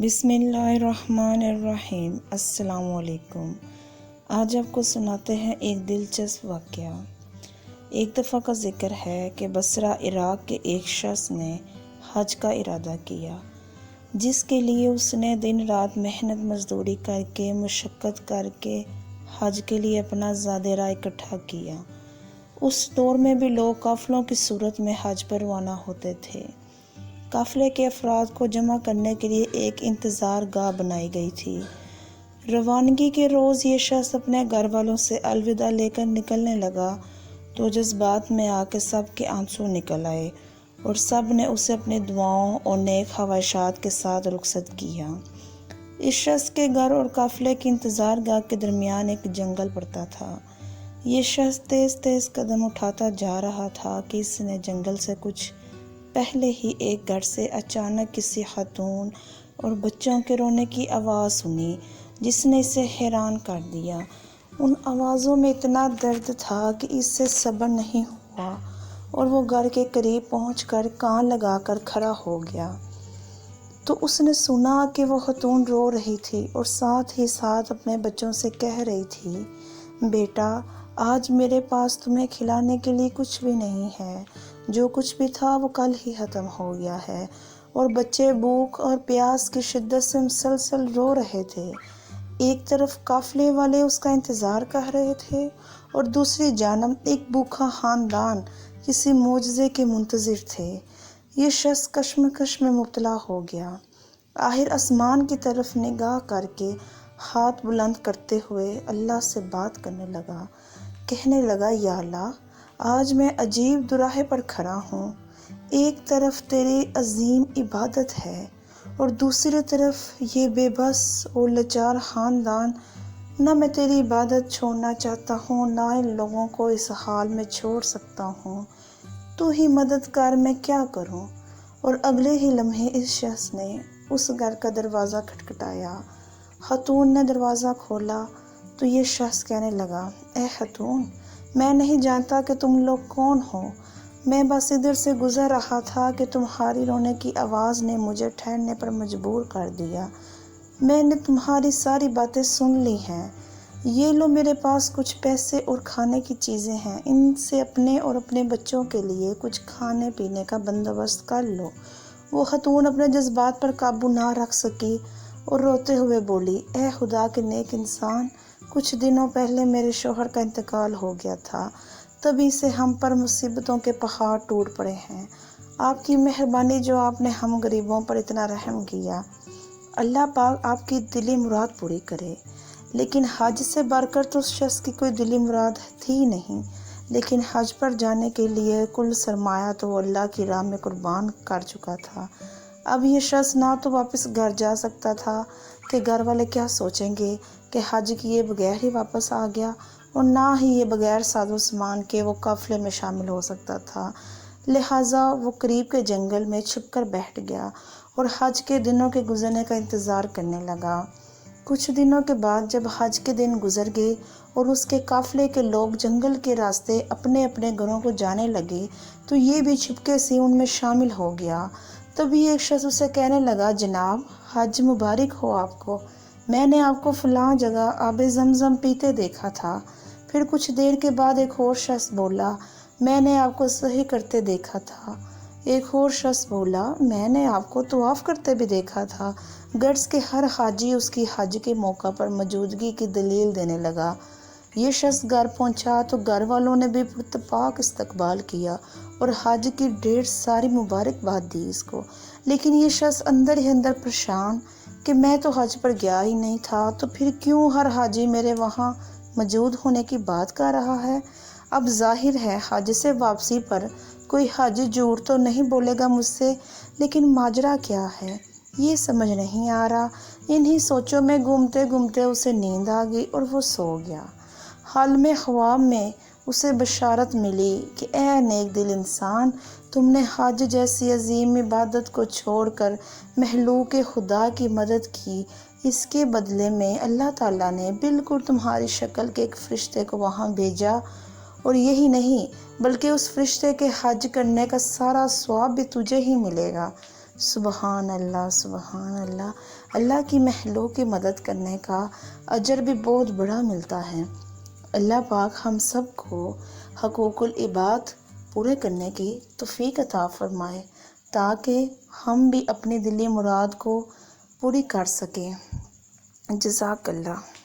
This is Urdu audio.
بسم اللہ الرحمن الرحیم۔ السلام علیکم۔ آج آپ کو سناتے ہیں ایک دلچسپ واقعہ۔ ایک دفعہ کا ذکر ہے کہ بصرہ عراق کے ایک شخص نے حج کا ارادہ کیا، جس کے لیے اس نے دن رات محنت مزدوری کر کے مشقت کر کے حج کے لیے اپنا زاد راہ اکٹھا کیا۔ اس دور میں بھی لوگ قافلوں کی صورت میں حج پر روانہ ہوتے تھے۔ قافلے کے افراد کو جمع کرنے کے لیے ایک انتظار گاہ بنائی گئی تھی۔ روانگی کے روز یہ شخص اپنے گھر والوں سے الوداع لے کر نکلنے لگا تو جذبات میں آ کے سب کے آنسو نکل آئے اور سب نے اسے اپنی دعاؤں اور نیک خواہشات کے ساتھ رخصت کیا۔ اس شخص کے گھر اور قافلے کے انتظار گاہ کے درمیان ایک جنگل پڑتا تھا۔ یہ شخص تیز تیز قدم اٹھاتا جا رہا تھا کہ اس نے جنگل سے کچھ پہلے ہی ایک گھر سے اچانک کسی خاتون اور بچوں کے رونے کی آواز سنی، جس نے اسے حیران کر دیا۔ ان آوازوں میں اتنا درد تھا کہ اس سے صبر نہیں ہوا اور وہ گھر کے قریب پہنچ کر کان لگا کر کھڑا ہو گیا۔ تو اس نے سنا کہ وہ خاتون رو رہی تھی اور ساتھ ہی ساتھ اپنے بچوں سے کہہ رہی تھی، بیٹا، آج میرے پاس تمہیں کھلانے کے لیے کچھ بھی نہیں ہے۔ جو کچھ بھی تھا وہ کل ہی ختم ہو گیا ہے۔ اور بچے بھوک اور پیاس کی شدت سے مسلسل رو رہے تھے۔ ایک طرف قافلے والے اس کا انتظار کر رہے تھے اور دوسری جانب ایک بھوکا خاندان کسی معجزے کے منتظر تھے۔ یہ شخص کشمکش میں مبتلا ہو گیا۔ آخر آسمان کی طرف نگاہ کر کے ہاتھ بلند کرتے ہوئے اللہ سے بات کرنے لگا۔ کہنے لگا، یا اللہ، آج میں عجیب دوراہے پر کھڑا ہوں۔ ایک طرف تیری عظیم عبادت ہے اور دوسری طرف یہ بے بس اور لاچار خاندان۔ نہ میں تیری عبادت چھوڑنا چاہتا ہوں، نہ ان لوگوں کو اس حال میں چھوڑ سکتا ہوں۔ تو ہی مدد کر، میں کیا کروں؟ اور اگلے ہی لمحے اس شخص نے اس گھر کا دروازہ کھٹکھٹایا۔ خاتون نے دروازہ کھولا تو یہ شخص کہنے لگا، اے خاتون، میں نہیں جانتا کہ تم لوگ کون ہو۔ میں بس ادھر سے گزر رہا تھا کہ تمہاری رونے کی آواز نے مجھے ٹھہرنے پر مجبور کر دیا۔ میں نے تمہاری ساری باتیں سن لی ہیں۔ یہ لو، میرے پاس کچھ پیسے اور کھانے کی چیزیں ہیں، ان سے اپنے اور اپنے بچوں کے لیے کچھ کھانے پینے کا بندوبست کر لو۔ وہ خاتون اپنے جذبات پر قابو نہ رکھ سکی اور روتے ہوئے بولی، اے خدا کے نیک انسان، کچھ دنوں پہلے میرے شوہر کا انتقال ہو گیا تھا، تبھی سے ہم پر مصیبتوں کے پہاڑ ٹوٹ پڑے ہیں۔ آپ کی مہربانی جو آپ نے ہم غریبوں پر اتنا رحم کیا، اللہ پاک آپ کی دلی مراد پوری کرے۔ لیکن حج سے بڑھ کر تو اس شخص کی کوئی دلی مراد تھی نہیں، لیکن حج پر جانے کے لیے کل سرمایہ تو وہ اللہ کی راہ میں قربان کر چکا تھا۔ اب یہ شخص نہ تو واپس گھر جا سکتا تھا کہ گھر والے کیا سوچیں گے کہ حج کیے بغیر ہی واپس آ گیا، اور نہ ہی یہ بغیر ساز و سامان کے وہ قافلے میں شامل ہو سکتا تھا۔ لہٰذا وہ قریب کے جنگل میں چھپ کر بیٹھ گیا اور حج کے دنوں کے گزرنے کا انتظار کرنے لگا۔ کچھ دنوں کے بعد جب حج کے دن گزر گئے اور اس کے قافلے کے لوگ جنگل کے راستے اپنے اپنے گھروں کو جانے لگے تو یہ بھی چھپکے سے ان میں شامل ہو گیا۔ تبھی ایک شخص اسے کہنے لگا، جناب، حج مبارک ہو آپ کو۔ میں نے آپ کو فلاں جگہ آب زمزم پیتے دیکھا تھا۔ پھر کچھ دیر کے بعد ایک اور شخص بولا، میں نے آپ کو سعی کرتے دیکھا تھا۔ ایک اور شخص بولا، میں نے آپ کو طواف کرتے بھی دیکھا تھا۔ غرض کہ ہر حاجی اس کی حج کے موقع پر موجودگی کی دلیل دینے لگا۔ یہ شخص گھر پہنچا تو گھر والوں نے بھی پرتپاک استقبال کیا اور حج کی ڈھیر ساری مبارکباد دی اس کو۔ لیکن یہ شخص اندر ہی اندر پریشان کہ میں تو حج پر گیا ہی نہیں تھا، تو پھر کیوں ہر حاجی میرے وہاں موجود ہونے کی بات کر رہا ہے؟ اب ظاہر ہے حج سے واپسی پر کوئی حاجی جھوٹ تو نہیں بولے گا مجھ سے، لیکن ماجرا کیا ہے یہ سمجھ نہیں آ رہا۔ انہی سوچوں میں گھومتے گھومتے اسے نیند آ گئی اور وہ سو گیا۔ حالم خواب میں اسے بشارت ملی کہ اے نیک دل انسان، تم نے حج جیسی عظیم عبادت کو چھوڑ کر مخلوق خدا کی مدد کی۔ اس کے بدلے میں اللہ تعالیٰ نے بالکل تمہاری شکل کے ایک فرشتے کو وہاں بھیجا، اور یہی نہیں بلکہ اس فرشتے کے حج کرنے کا سارا ثواب بھی تجھے ہی ملے گا۔ سبحان اللہ، سبحان اللہ۔ اللہ کی محلوں کی مدد کرنے کا اجر بھی بہت بڑا ملتا ہے۔ اللہ پاک ہم سب کو حقوق العباد پورے کرنے کی توفیق عطا فرمائے تاکہ ہم بھی اپنی دلی مراد کو پوری کر سکیں۔ جزاک اللہ۔